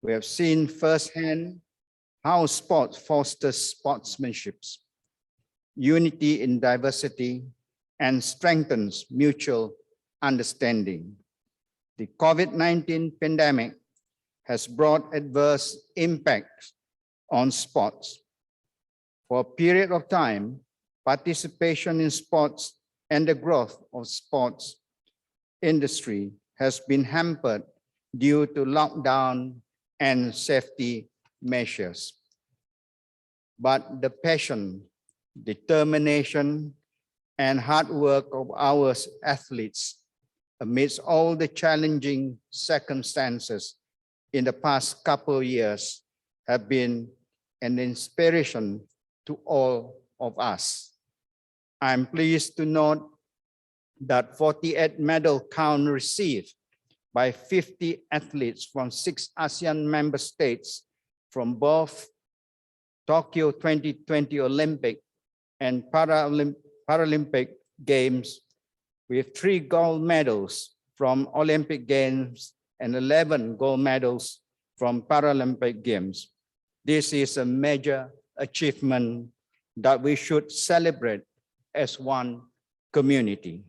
We have seen firsthand how sport fosters sportsmanship, unity in diversity, and strengthens mutual understanding. The COVID-19 pandemic has brought adverse impacts on sports. For a period of time, participation in sports and the growth of sports industry has been hampered due to lockdown and safety measures. But the passion, determination, and hard work of our athletes amidst all the challenging circumstances in the past couple of years have been an inspiration to all of us. I'm pleased to note that 48 medal count received by 50 athletes from 6 ASEAN member states from both Tokyo 2020 Olympic and Paralympic Games, with 3 gold medals from Olympic Games and 11 gold medals from Paralympic Games. This is a major achievement that we should celebrate as one community.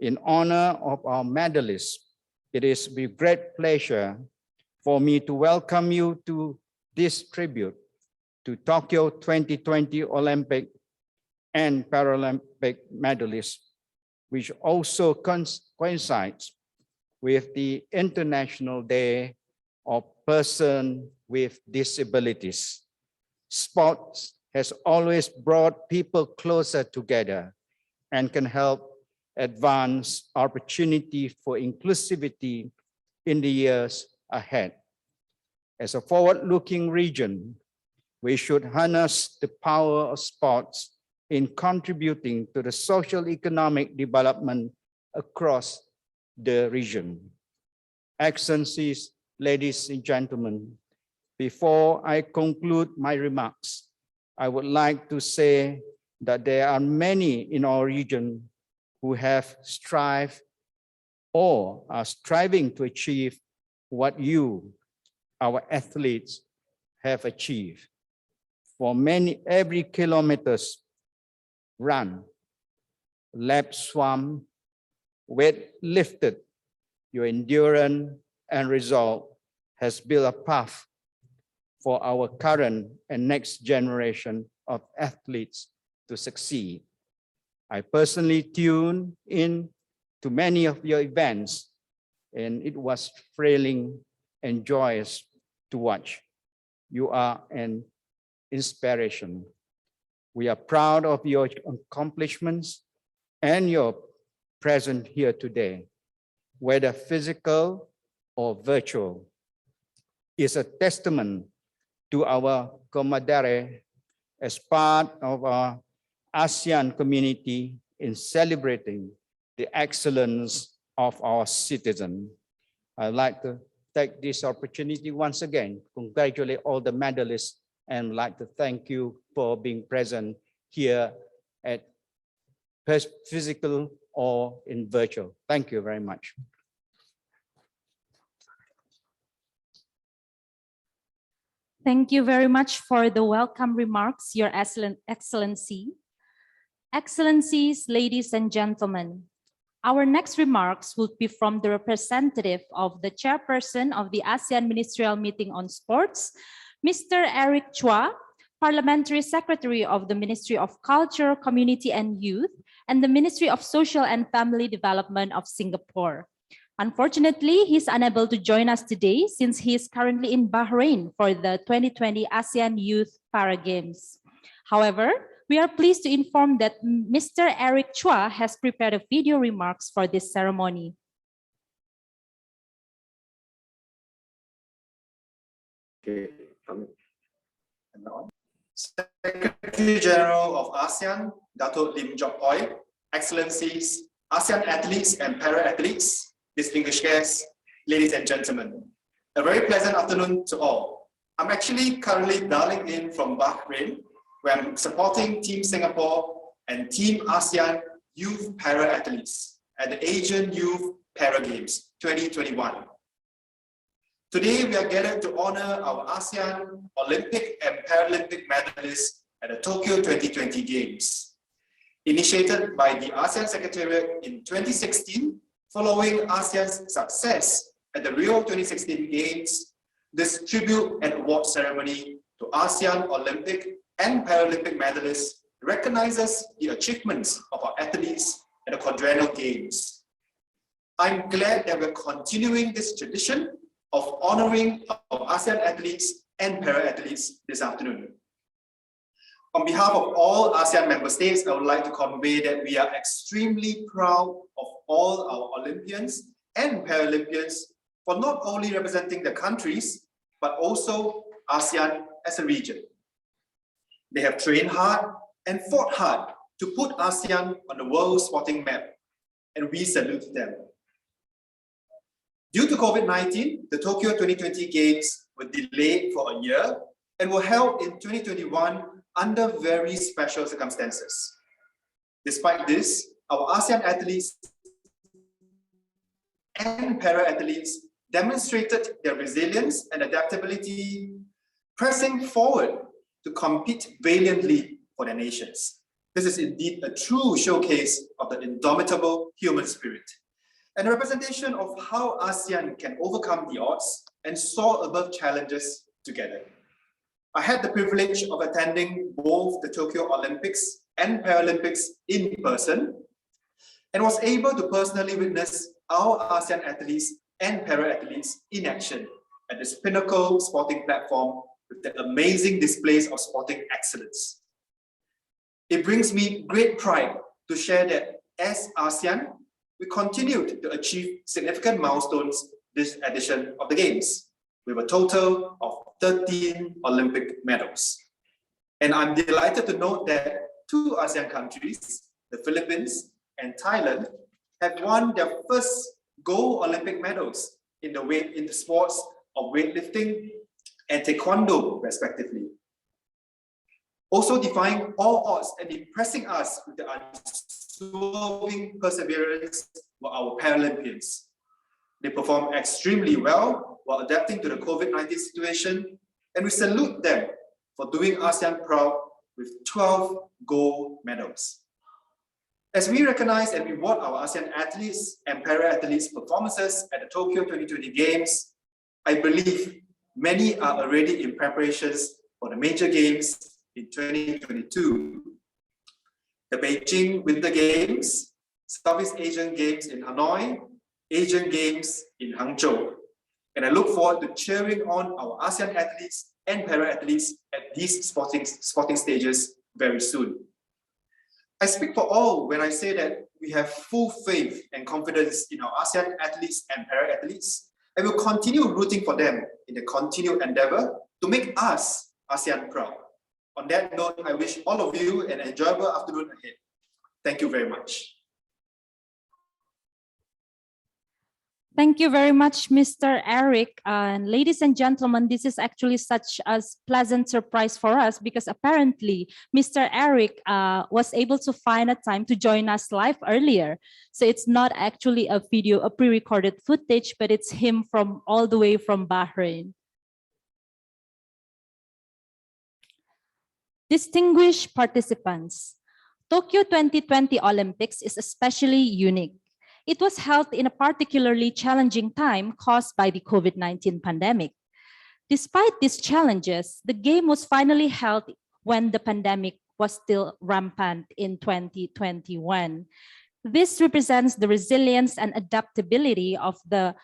In honor of our medalists, it is with great pleasure for me to welcome you to this tribute to Tokyo 2020 Olympic and Paralympic medalists, which also coincides with the International Day of Persons with Disabilities. Sports has always brought people closer together and can help advance opportunity for inclusivity in the years ahead. As a forward-looking region, we should harness the power of sports in contributing to the social economic development across the region. Excellencies, ladies and gentlemen, before I conclude my remarks, I would like to say that there are many in our region who have strived or are striving to achieve what you, our athletes, have achieved. For many, every kilometers run, lap swam, weight lifted, your endurance and resolve has built a path for our current and next generation of athletes to succeed. I personally tuned in to many of your events, and it was thrilling and joyous to watch. You are an inspiration. We are proud of your accomplishments and your presence here today, whether physical or virtual, is a testament to our camaraderie as part of our ASEAN community in celebrating the excellence of our citizens. I'd like to take this opportunity once again, congratulate all the medalists, and like to thank you for being present here at physical or in virtual. Thank you very much. Thank you very much for the welcome remarks, Your Excellency. Excellencies, ladies and gentlemen, our next remarks will be from the representative of the chairperson of the ASEAN Ministerial Meeting on Sports, Mr. Eric Chua, Parliamentary Secretary of the Ministry of Culture, Community and Youth, and the Ministry of Social and Family Development of Singapore. Unfortunately, he's unable to join us today since he is currently in Bahrain for the 2020 ASEAN Youth Para Games. However, we are pleased to inform that Mr. Eric Chua has prepared a video remarks for this ceremony. Okay. Secretary General of ASEAN, Dato' Lim Jock Oi, Excellencies, ASEAN athletes and para-athletes, distinguished guests, ladies and gentlemen, a very pleasant afternoon to all. I'm actually currently dialing in from Bahrain, where I'm supporting Team Singapore and Team ASEAN Youth Para-Athletes at the Asian Youth Para Games 2021. Today, we are gathered to honor our ASEAN Olympic and Paralympic medalists at the Tokyo 2020 Games. Initiated by the ASEAN Secretariat in 2016, following ASEAN's success at the Rio 2016 Games, this tribute and award ceremony to ASEAN Olympic and Paralympic medalists recognizes the achievements of our athletes at the quadrennial games. I'm glad that we're continuing this tradition of honoring our ASEAN athletes and para-athletes this afternoon. On behalf of all ASEAN member states, I would like to convey that we are extremely proud of all our Olympians and Paralympians for not only representing the countries, but also ASEAN as a region. They have trained hard and fought hard to put ASEAN on the world sporting map, and we salute them. Due to COVID-19, the Tokyo 2020 Games were delayed for a year and were held in 2021 under very special circumstances. Despite this, our ASEAN athletes and para-athletes demonstrated their resilience and adaptability, pressing forward to compete valiantly for their nations. This is indeed a true showcase of the indomitable human spirit and a representation of how ASEAN can overcome the odds and soar above challenges together. I had the privilege of attending both the Tokyo Olympics and Paralympics in person and was able to personally witness our ASEAN athletes and para-athletes in action at this pinnacle sporting platform with the amazing displays of sporting excellence. It brings me great pride to share that as ASEAN, we continued to achieve significant milestones this edition of the Games, with a total of 13 Olympic medals. And I'm delighted to note that 2 ASEAN countries, the Philippines and Thailand, have won their first gold Olympic medals in the sports of weightlifting and taekwondo, respectively. Also defying all odds and impressing us with the unswerving perseverance were our Paralympians. They performed extremely well while adapting to the COVID-19 situation, and we salute them for doing ASEAN proud with 12 gold medals. As we recognize and reward our ASEAN athletes and para-athletes' performances at the Tokyo 2020 Games, I believe many are already in preparations for the major games in 2022. The Beijing Winter Games, Southeast Asian Games in Hanoi, Asian Games in Hangzhou. And I look forward to cheering on our ASEAN athletes and para-athletes at these sporting stages very soon. I speak for all when I say that we have full faith and confidence in our ASEAN athletes and para-athletes, and will continue rooting for them in the continued endeavor to make us ASEAN proud. On that note, I wish all of you an enjoyable afternoon ahead. Thank you very much. Thank you very much, Mr. Eric. And ladies and gentlemen, this is actually such a pleasant surprise for us because apparently Mr. Eric was able to find a time to join us live earlier. So it's not actually a video, a pre-recorded footage, but it's him from all the way from Bahrain. Distinguished participants, Tokyo 2020 Olympics is especially unique. It was held in a particularly challenging time caused by the COVID-19 pandemic. Despite these challenges, the game was finally held when the pandemic was still rampant in 2021. This represents the resilience and adaptability of the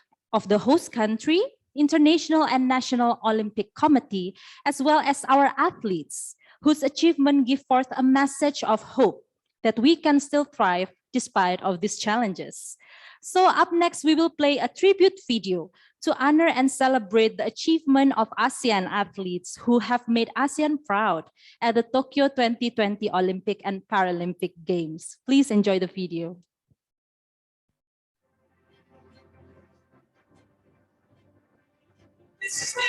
host country, international and national Olympic Committee, as well as our athletes, whose achievement give forth a message of hope that we can still thrive despite of these challenges. So up next, we will play a tribute video to honor and celebrate the achievement of ASEAN athletes who have made ASEAN proud at the Tokyo 2020 Olympic and Paralympic Games. Please enjoy the video. This is me.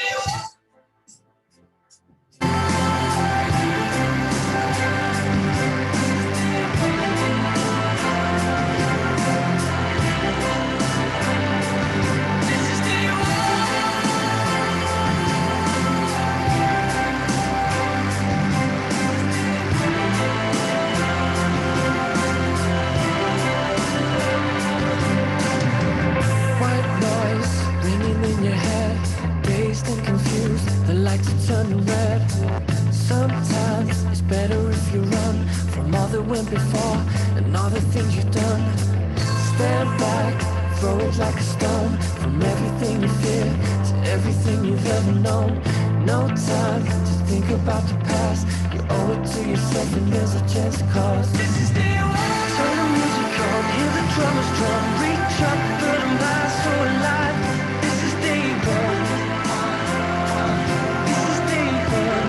like to turn to red. Sometimes it's better if you run from all that went before and all the things you've done. Stand back, throw it like a stone, from everything you fear to everything you've ever known. No time to think about the past. You owe it to yourself and there's a chance to cause. This is the way. Turn the music on, hear the drummers drum. Reach up, put them high, so alive. This is day one. This is day one.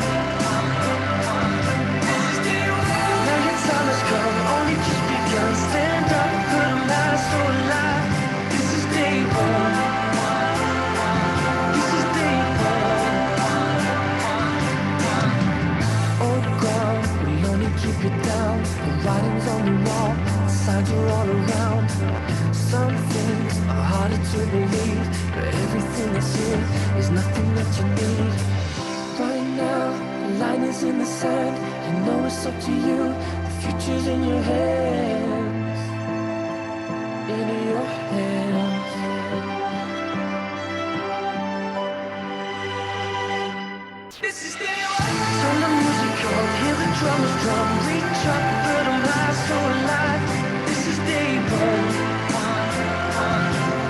This is day one. Now your time has come, only just begun. Stand up, put them high, so alive. This is day one. This is day one. Oh God, will only keep you down. The writing's on the wall, the signs are all around. Some things are harder to believe, but everything that's here is nothing that you need. Right now, the line is in the sand. You know it's up to you. The future's in your hands. In your hands. This is the way. Turn the music on, hear the drummers drum. Reach up, put them high, so alive. This is day one.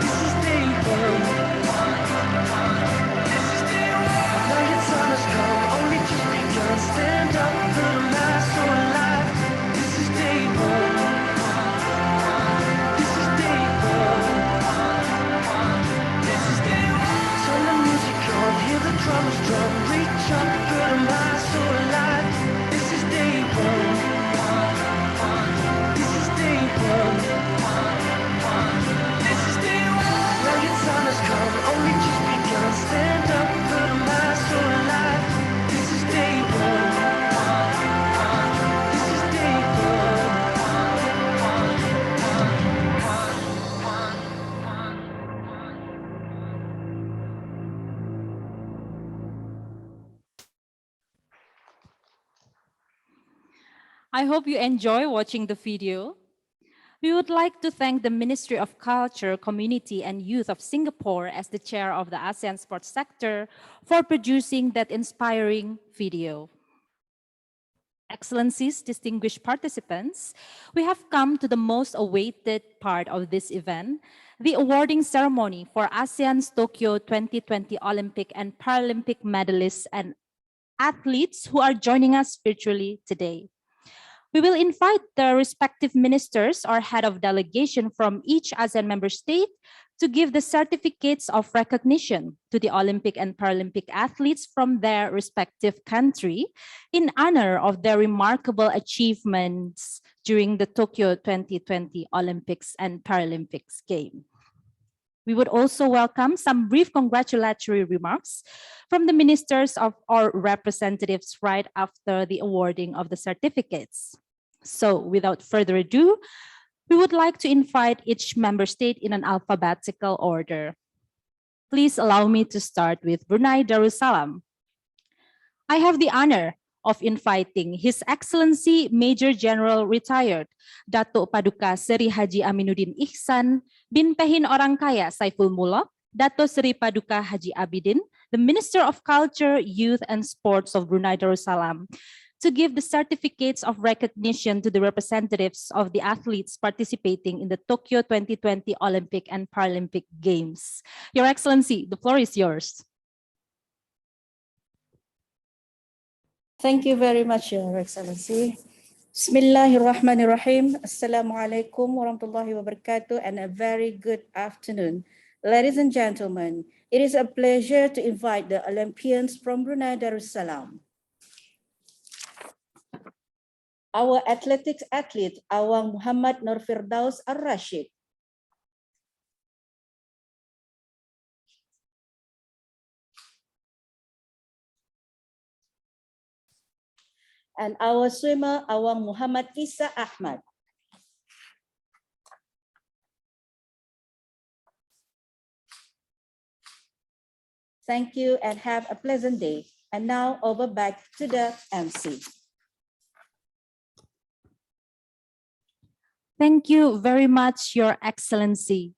This is day one. This is day one. Now your time has come, only just begun. Stand up, put them high, so alive. This is day one. This is day one. This is day one. Turn the music on, hear the drummers drum. Reach up, put them high, so alive. This is day one. This is day one. This is day one. Now your time has come, only just begun. Stand up, put them high, so alive. This is day one. This is day one. I hope you enjoy watching the video. We would like to thank the Ministry of Culture, Community and Youth of Singapore as the chair of the ASEAN sports sector for producing that inspiring video. Excellencies, distinguished participants, we have come to the most awaited part of this event, the awarding ceremony for ASEAN's Tokyo 2020 Olympic and Paralympic medalists and athletes who are joining us virtually today. We will invite the respective ministers or head of delegation from each ASEAN member state to give the certificates of recognition to the Olympic and Paralympic athletes from their respective country in honor of their remarkable achievements during the Tokyo 2020 Olympics and Paralympics Games. We would also welcome some brief congratulatory remarks from the ministers or representatives right after the awarding of the certificates. So without further ado, we would like to invite each member state in an alphabetical order. Please allow me to start with Brunei Darussalam. I have the honor of inviting His Excellency Major General Retired Datuk Paduka Seri Haji Aminuddin Ihsan bin Pehin Orang Kaya Saiful Mullah, Dato Seri Paduka Haji Abidin, the Minister of Culture, Youth and Sports of Brunei Darussalam, to give the certificates of recognition to the representatives of the athletes participating in the Tokyo 2020 Olympic and Paralympic Games. Your Excellency, the floor is yours. Thank you very much, Your Excellency. Bismillahirrahmanirrahim. Assalamualaikum warahmatullahi wabarakatuh and a very good afternoon. Ladies and gentlemen, it is a pleasure to invite the Olympians from Brunei Darussalam. Our athletics athlete, Awang Muhammad Nur Firdaus Ar-Rashid. And our swimmer, Awang Muhammad Isa Ahmad. Thank you and have a pleasant day. And now over back to the MC. Thank you very much, Your Excellency.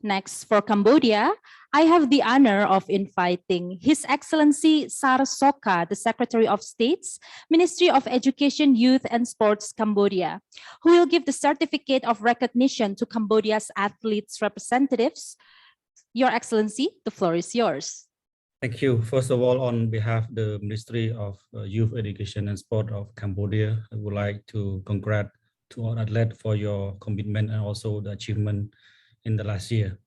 Next, for Cambodia, I have the honor of inviting His Excellency Sar Soka, the Secretary of State's Ministry of Education, Youth and Sports, Cambodia, who will give the certificate of recognition to Cambodia's athletes representatives. Your Excellency, the floor is yours. Thank you. First of all, on behalf of the Ministry of Youth Education and Sport of Cambodia, I would like to congratulate to all athletes for your commitment and also the achievement in the last year.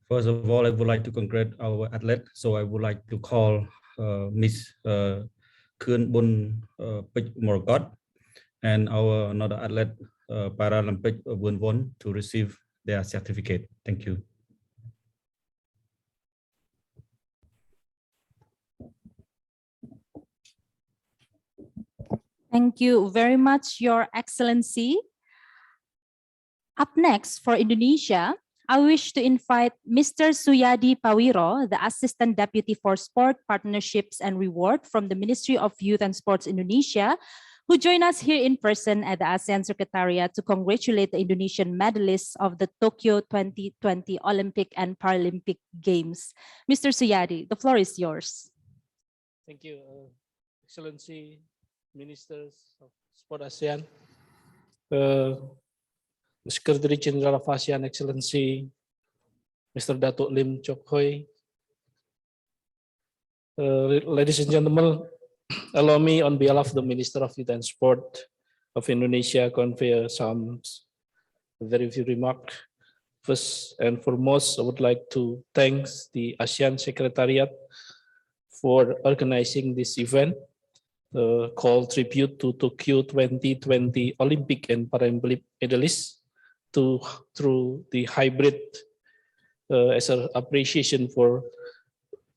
First of all, I would like to congratulate our athlete. So I would like to call Miss Khun Bun Pich Morgot and our another athlete Paralympic Bun Won to receive their certificate. Thank you. Thank you very much, Your Excellency. Up next, for Indonesia, I wish to invite Mr. Suyadi Pawiro, the Assistant Deputy for Sport, Partnerships and Reward from the Ministry of Youth and Sports Indonesia, who join us here in person at the ASEAN Secretariat to congratulate the Indonesian medalists of the Tokyo 2020 Olympic and Paralympic Games. Mr. Suyadi, the floor is yours. Thank you, Excellency, Ministers of Sport ASEAN, Secretary General of ASEAN, Excellency Mr. Datuk Lim Chok Hoi. Ladies and gentlemen, allow me on behalf of the Minister of Youth and Sport of Indonesia convey some very few remarks. First and foremost, I would like to thank the ASEAN Secretariat for organizing this event called Tribute to Tokyo 2020 Olympic and Paralympic medalists through the hybrid as an appreciation for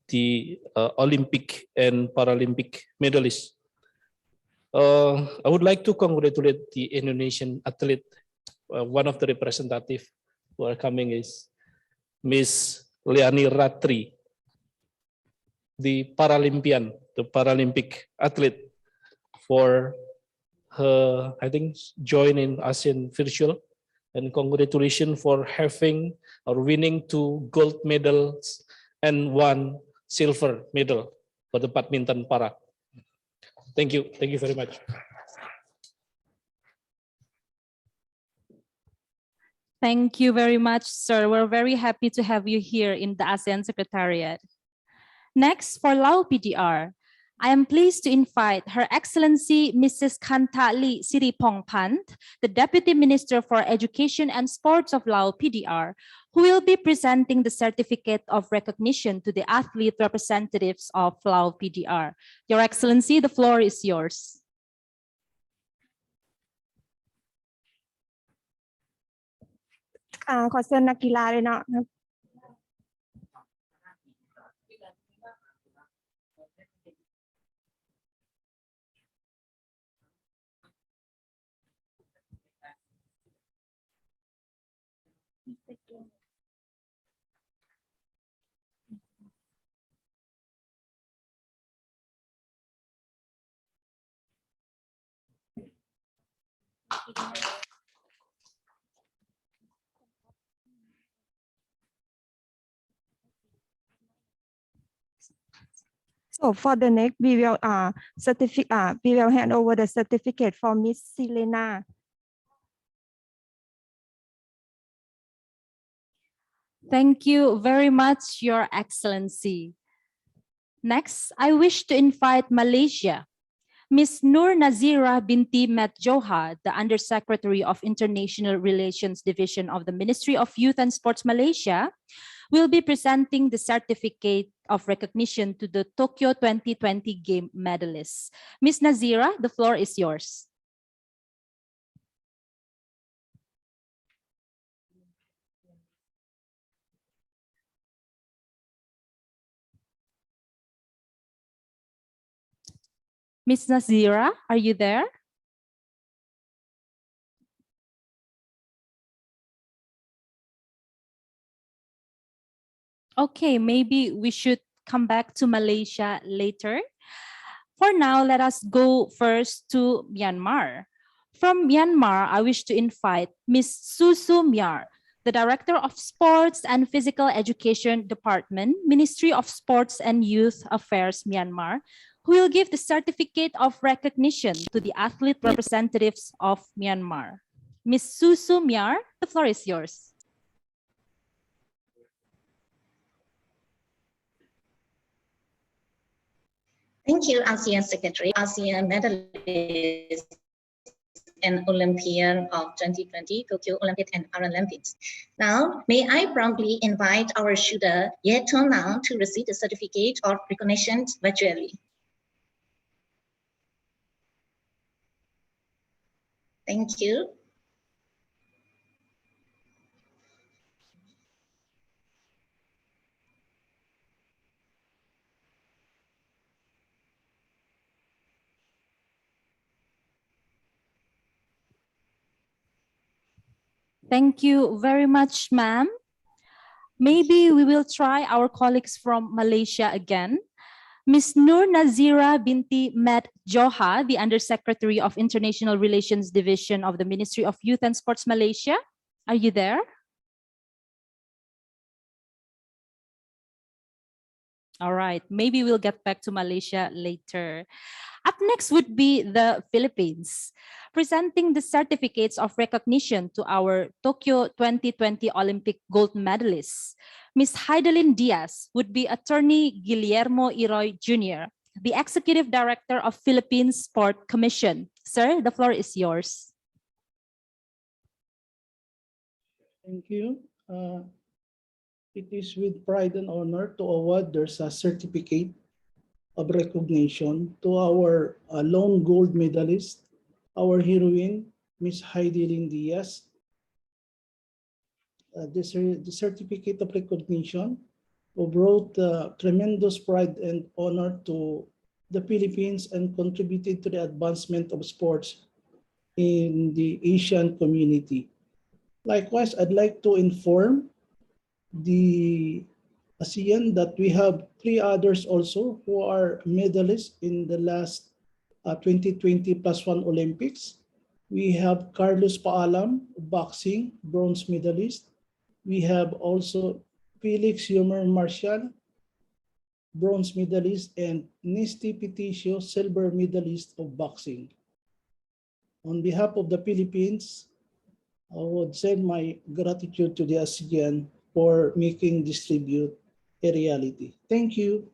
the Olympic and Paralympic medalists. I would like to congratulate the Indonesian athlete. One of the representatives who are coming is Miss Leani Ratri, the Paralympian, the Paralympic athlete, for her, I think, join in ASEAN Virtual. And congratulations for having or winning 2 gold medals and 1 silver medal for the badminton para. Thank you. Thank you very much. Thank you very much, sir. We're very happy to have you here in the ASEAN Secretariat. Next, for Lao PDR, I am pleased to invite Her Excellency Mrs. Kantali Siripong Pant, the Deputy Minister for Education and Sports of Lao PDR, who will be presenting the certificate of recognition to the athlete representatives of Lao PDR. Your Excellency, the floor is yours. So for the next, we will hand over the certificate for Miss Selena. Thank you very much, Your Excellency. Next, I wish to invite Malaysia. Ms. Nur Nazira Binti Mat Joha, the Undersecretary of International Relations Division of the Ministry of Youth and Sports Malaysia, will be presenting the certificate of recognition to the Tokyo 2020 Game medalists. Ms. Nazira, the floor is yours. Ms. Nazira, are you there? Okay, maybe we should come back to Malaysia later. For now, let us go first to Myanmar. From Myanmar, I wish to invite Ms. Susu Myar, the Director of Sports and Physical Education Department, Ministry of Sports and Youth Affairs, Myanmar, who will give the certificate of recognition to the athlete representatives of Myanmar. Ms. Susu Myar, the floor is yours. Thank you, ASEAN Secretary, ASEAN Medallists and Olympian of 2020 Tokyo Olympic and Paralympics. Now, may I promptly invite our shooter, Ye Tong Nang, to receive the certificate of recognition virtually. Thank you. Thank you very much, ma'am. Maybe we will try our colleagues from Malaysia again. Ms. Nur Nazira binti Med Joha, the Undersecretary of International Relations Division of the Ministry of Youth and Sports Malaysia. Are you there? All right, maybe we'll get back to Malaysia later. Up next would be the Philippines, presenting the certificates of recognition to our Tokyo 2020 Olympic gold medalists. Ms. Heidelin Diaz would be Attorney Guillermo Iroy Jr., the Executive Director of Philippine Sport Commission. Sir, the floor is yours. Thank you. It is with pride and honor to award there's a certificate of recognition to our lone gold medalist, our heroine, Ms. Heidelin Diaz. The certificate of recognition brought tremendous pride and honor to the Philippines and contributed to the advancement of sports in the Asian community. Likewise, I'd like to inform the ASEAN that we have 3 others also who are medalists in the last 2020 +1 Olympics. We have Carlos Paalam, boxing, bronze medalist. We have also Felix Yomer Marshall, bronze medalist, and Nisty Peticio, silver medalist of boxing. On behalf of the Philippines, I would send my gratitude to the ASEAN for making this tribute a reality. Thank you.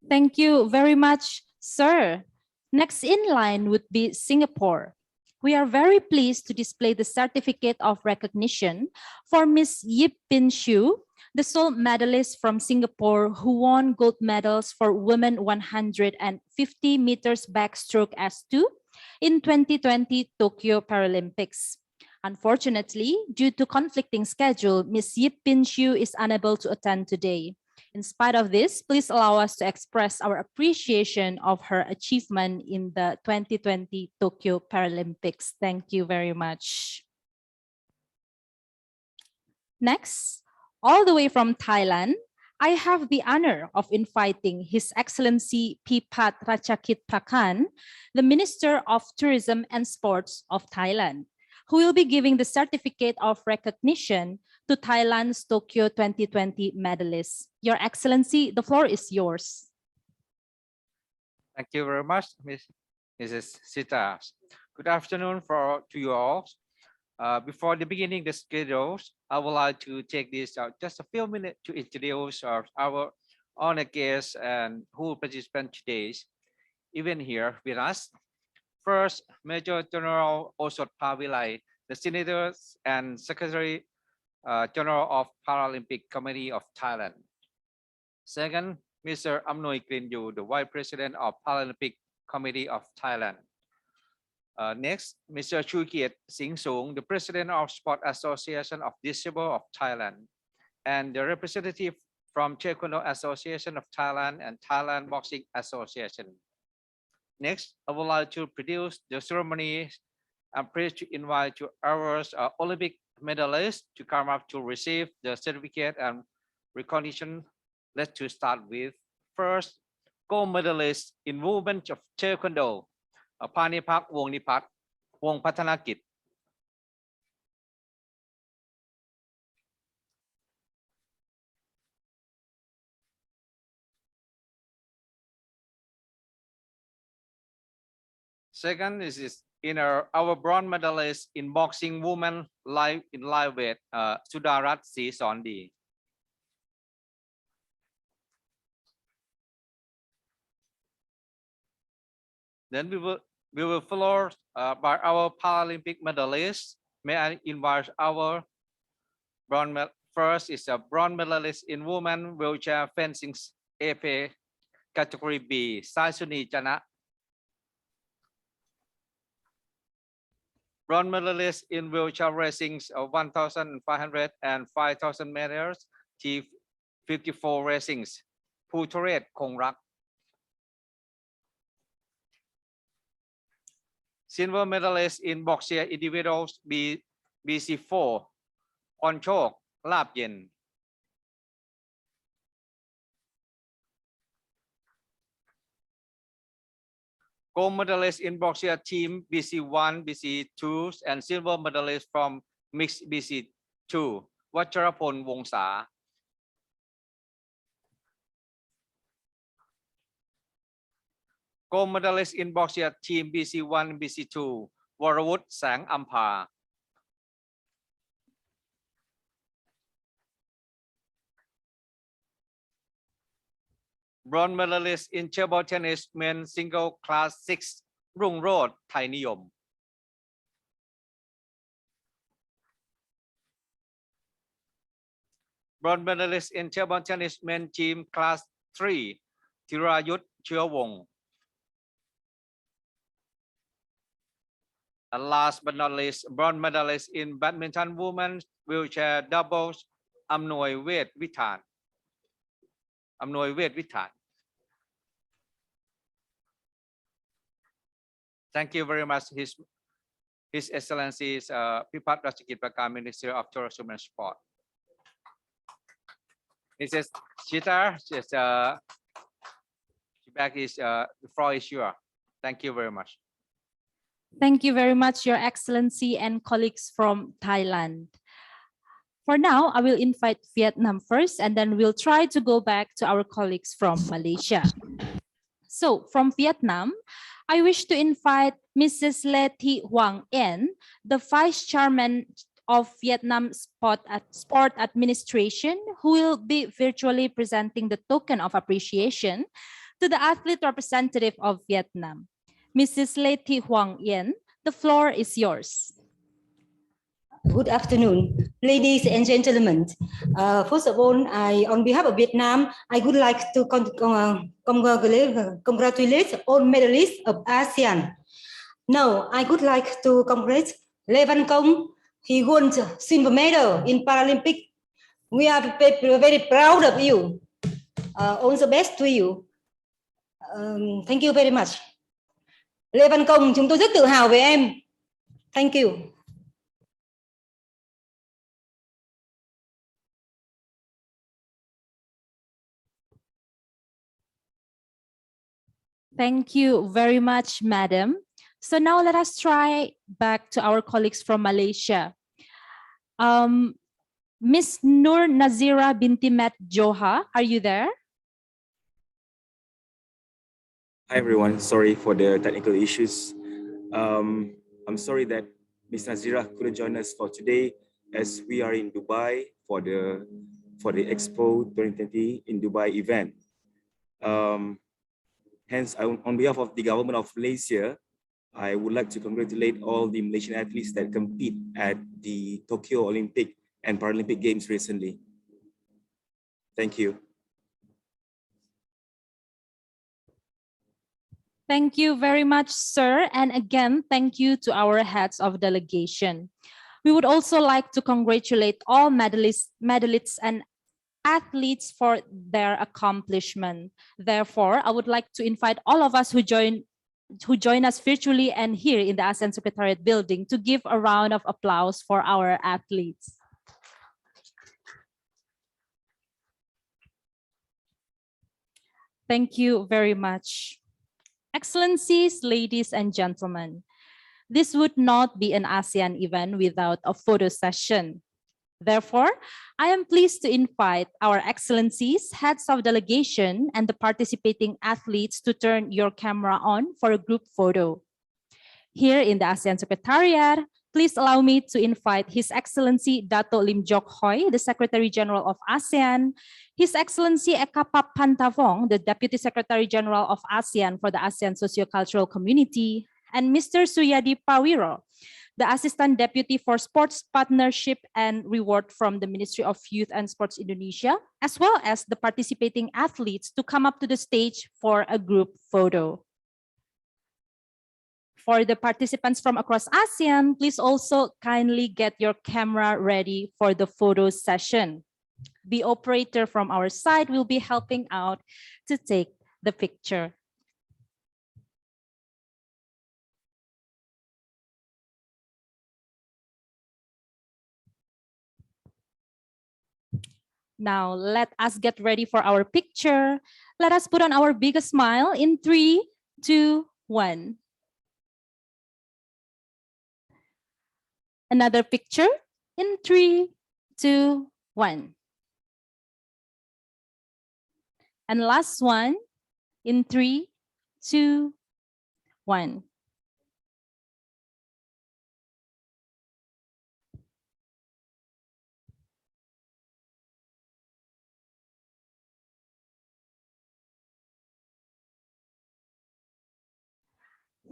Thank you very much, sir. Next in line would be Singapore. We are very pleased to display the certificate of recognition for Ms. Yip Pin Shu, the sole medalist from Singapore who won gold medals for women 150 meters backstroke S2 in 2020 Tokyo Paralympics. Unfortunately, due to conflicting schedule, Ms. Yip Pin Shu is unable to attend today. In spite of this, please allow us to express our appreciation of her achievement in the 2020 Tokyo Paralympics. Thank you very much. Next, all the way from Thailand, I have the honor of inviting His Excellency Pipat Ratchakit Prakan, the Minister of Tourism and Sports of Thailand, who will be giving the certificate of recognition to Thailand's Tokyo 2020 medalists. Your Excellency, the floor is yours. Thank you very much, Mrs. Sita. Good afternoon to you all. Before the beginning the schedules, I would like to take this just a few minutes to introduce our honored guests and who participate today's event here with us. First, Major General Osot Pavilai, the Senator and Secretary General of Paralympic Committee of Thailand. Second, Mr. Amnoi Krinyu, the Vice President of Paralympic Committee of Thailand. Next, Mr. Chukiet Singh Sung, the President of Sport Association of Disabled of Thailand, and the representative from Taekwondo Association of Thailand and Thailand Boxing Association. Next, I would like to produce the ceremony. I'm pleased to invite our Olympic medalists to come up to receive the certificate and recognition. Let's start with first gold medalist in movement of Taekwondo, Panipak Wongnipat Wong Pathanakit. Second is our bronze medalist in boxing women in live weight, Sudarat C. Sondi. Then we will follow by our Paralympic medalists. May I invite our first is a bronze medalist in women wheelchair fencing AP category B, Saisuni Chana. Bronze medalist in wheelchair racing 1,500 and 5,000 meters, T54 racings, Putoret Kongrak. Silver medalist in boxing individuals BC4, Onchok Lapyen. Gold medalist in boxing team BC1, BC2, and silver medalist from mixed BC2, Vacharapon Wongsa. Gold medalist in boxing team BC1, BC2, Warawut Sang Ampa. Bronze medalist in table tennis men single class 6, Rung Road, Thai Niyom. Bronze medalist in table tennis men team class 3, Tirayut Chua. And last but not least, bronze medalist in badminton women's wheelchair doubles, Amnoi Wet Vitan. Thank you very much, His Excellency's Pipat Rajagit Prakar, Minister of Tourism and Sport. Mrs. Chita, the floor is yours. Thank you very much. Thank you very much, Your Excellency and colleagues from Thailand. For now, I will invite Vietnam first, and then we'll try to go back to our colleagues from Malaysia. So from Vietnam, I wish to invite Mrs. Lê Thị Hoàng Yên, the Vice Chairman of Vietnam Sport Administration, who will be virtually presenting the token of appreciation to the athlete representative of Vietnam. Mrs. Lê Thị Hoàng Yên, the floor is yours. Good afternoon, ladies and gentlemen. First of all, on behalf of Vietnam, I would like to congratulate all medalists of ASEAN. Now, I would like to congratulate Lê Văn Công. He won silver medal in Paralympic. We are very proud of you. All the best to you. Thank you very much. Lê Văn Công, chúng tôi rất tự hào về em. Thank you. Thank you very much, Madam. So now let us try back to our colleagues from Malaysia. Miss Nur Nazira binti Mat Joha, are you there? Hi everyone, sorry for the technical issues. I'm sorry that Miss Nazira couldn't join us for today as we are in Dubai for the Expo 2020 in Dubai event. Hence, on behalf of the government of Malaysia, I would like to congratulate all the Malaysian athletes that compete at the Tokyo Olympic and Paralympic Games recently. Thank you. Thank you very much, sir. And again, thank you to our heads of delegation. We would also like to congratulate all medalists and athletes for their accomplishment. Therefore, I would like to invite all of us who join us virtually and here in the ASEAN Secretariat building to give a round of applause for our athletes. Thank you very much. Excellencies, ladies and gentlemen, this would not be an ASEAN event without a photo session. Therefore, I am pleased to invite our excellencies, heads of delegation, and the participating athletes to turn your camera on for a group photo. Here in the ASEAN Secretariat, please allow me to invite His Excellency Dato' Lim Jock Hoi, the Secretary General of ASEAN, His Excellency Ekapap Pantavong, the Deputy Secretary General of ASEAN for the ASEAN Sociocultural Community, and Mr. Suyadi Pawiro, the Assistant Deputy for Sports Partnership and Reward from the Ministry of Youth and Sports Indonesia, as well as the participating athletes to come up to the stage for a group photo. For the participants from across ASEAN, please also kindly get your camera ready for the photo session. The operator from our side will be helping out to take the picture. Now, let us get ready for our picture. Let us put on our biggest smile in 3, 2, 1. Another picture in 3, 2, 1. And last one in 3, 2, 1.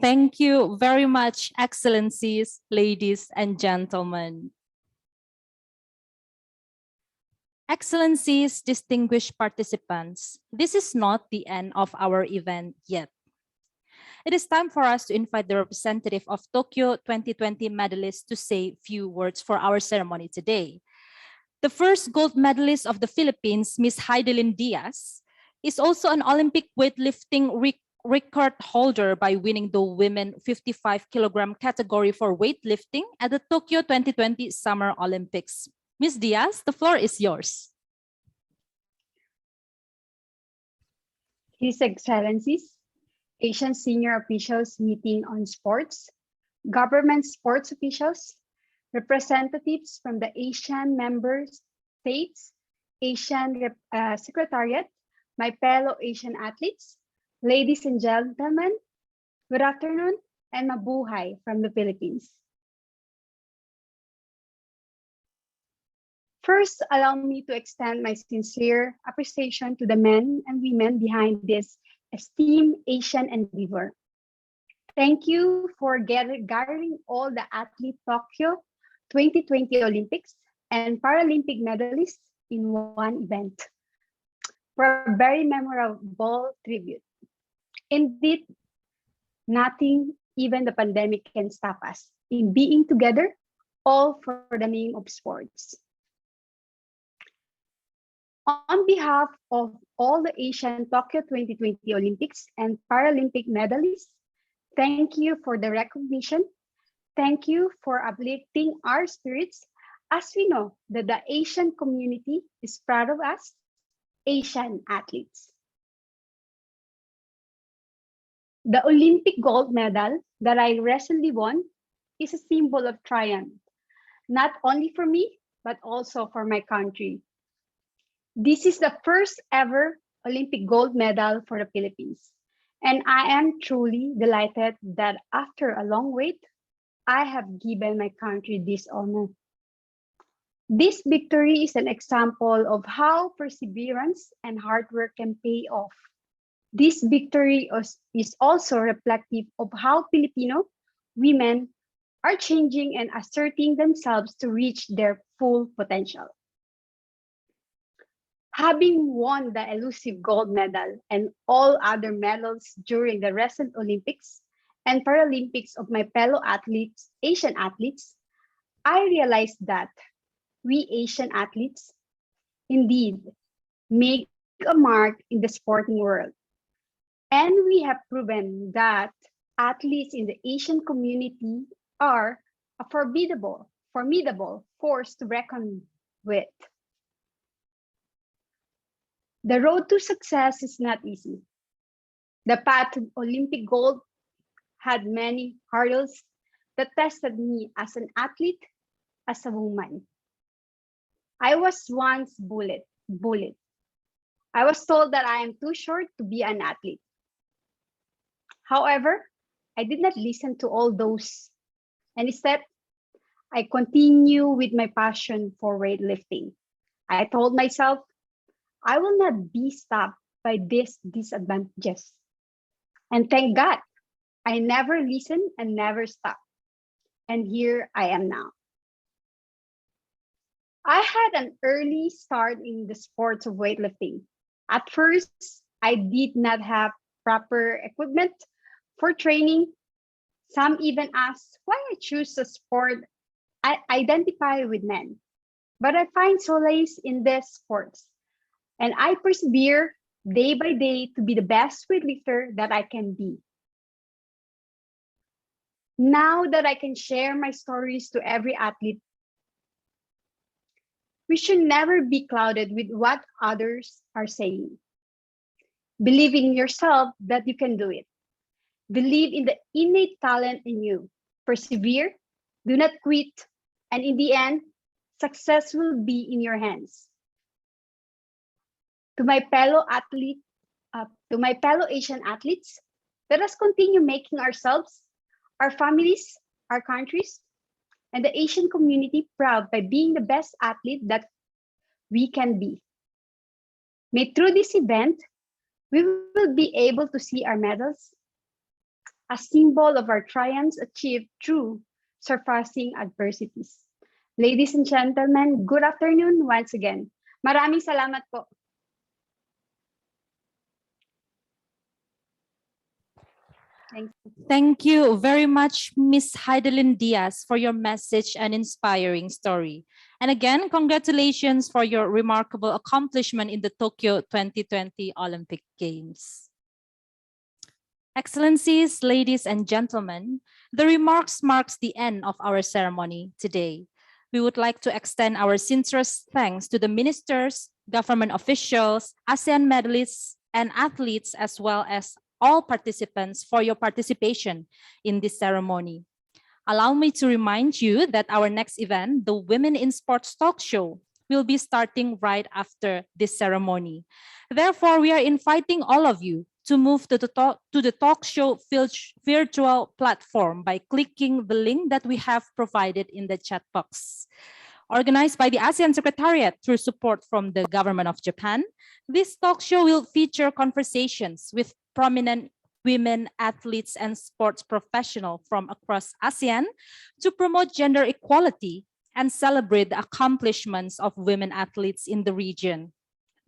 Thank you very much, Excellencies, ladies and gentlemen. Excellencies, distinguished participants, this is not the end of our event yet. It is time for us to invite the representative of Tokyo 2020 medalists to say a few words for our ceremony today. The first gold medalist of the Philippines, Ms. Heidelin Diaz, is also an Olympic weightlifting record holder by winning the women 55-kilogram category for weightlifting at the Tokyo 2020 Summer Olympics. Ms. Diaz, the floor is yours. His Excellencies, Asian senior officials meeting on sports, government sports officials, representatives from the Asian member states, Asian Secretariat, my fellow Asian athletes, ladies and gentlemen, good afternoon and mabuhay from the Philippines. First, allow me to extend my sincere appreciation to the men and women behind this esteemed Asian endeavor. Thank you for gathering all the athlete Tokyo 2020 Olympics and Paralympic medalists in one event for a very memorable tribute. Indeed, nothing, even the pandemic, can stop us in being together, all for the name of sports. On behalf of all the Asian Tokyo 2020 Olympics and Paralympic medalists, thank you for the recognition. Thank you for uplifting our spirits as we know that the Asian community is proud of us, Asian athletes. The Olympic gold medal that I recently won is a symbol of triumph, not only for me, but also for my country. This is the first ever Olympic gold medal for the Philippines, and I am truly delighted that after a long wait, I have given my country this honor. This victory is an example of how perseverance and hard work can pay off. This victory is also reflective of how Filipino women are changing and asserting themselves to reach their full potential. Having won the elusive gold medal and all other medals during the recent Olympics and Paralympics of my fellow athletes, Asian athletes, I realized that we Asian athletes indeed make a mark in the sporting world. And we have proven that athletes in the Asian community are a formidable force to reckon with. The road to success is not easy. The path to Olympic gold had many hurdles that tested me as an athlete, as a woman. I was once bullied. I was told that I am too short to be an athlete. However, I did not listen to all those. And instead, I continue with my passion for weightlifting. I told myself, I will not be stopped by these disadvantages. And thank God, I never listened and never stopped. And here I am now. I had an early start in the sports of weightlifting. At first, I did not have proper equipment for training. Some even asked why I choose a sport I identify with men. But I find solace in these sports, and I persevere day by day to be the best weightlifter that I can be. Now that I can share my stories to every athlete, we should never be clouded with what others are saying. Believe in yourself that you can do it. Believe in the innate talent in you. Persevere, do not quit, and in the end, success will be in your hands. To my fellow Asian athletes, let us continue making ourselves, our families, our countries, and the Asian community proud by being the best athlete that we can be. May through this event, we will be able to see our medals, a symbol of our triumphs achieved through surpassing adversities. Ladies and gentlemen, good afternoon once again. Maraming salamat po. Thank you very much, Ms. Heidelin Diaz, for your message and inspiring story. And again, congratulations for your remarkable accomplishment in the Tokyo 2020 Olympic Games. Excellencies, ladies and gentlemen, the remarks marks the end of our ceremony today. We would like to extend our sincerest thanks to the ministers, government officials, ASEAN medalists, and athletes, as well as all participants for your participation in this ceremony. Allow me to remind you that our next event, the Women in Sports Talk Show, will be starting right after this ceremony. Therefore, we are inviting all of you to move to the talk show virtual platform by clicking the link that we have provided in the chat box. Organized by the ASEAN Secretariat through support from the government of Japan, this talk show will feature conversations with prominent women athletes and sports professionals from across ASEAN to promote gender equality and celebrate the accomplishments of women athletes in the region.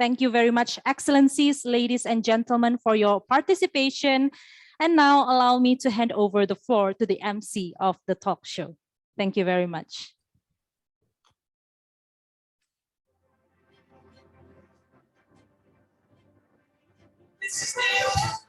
Thank you very much, Excellencies, ladies and gentlemen, for your participation. And now allow me to hand over the floor to the MC of the talk show. Thank you very much. This is the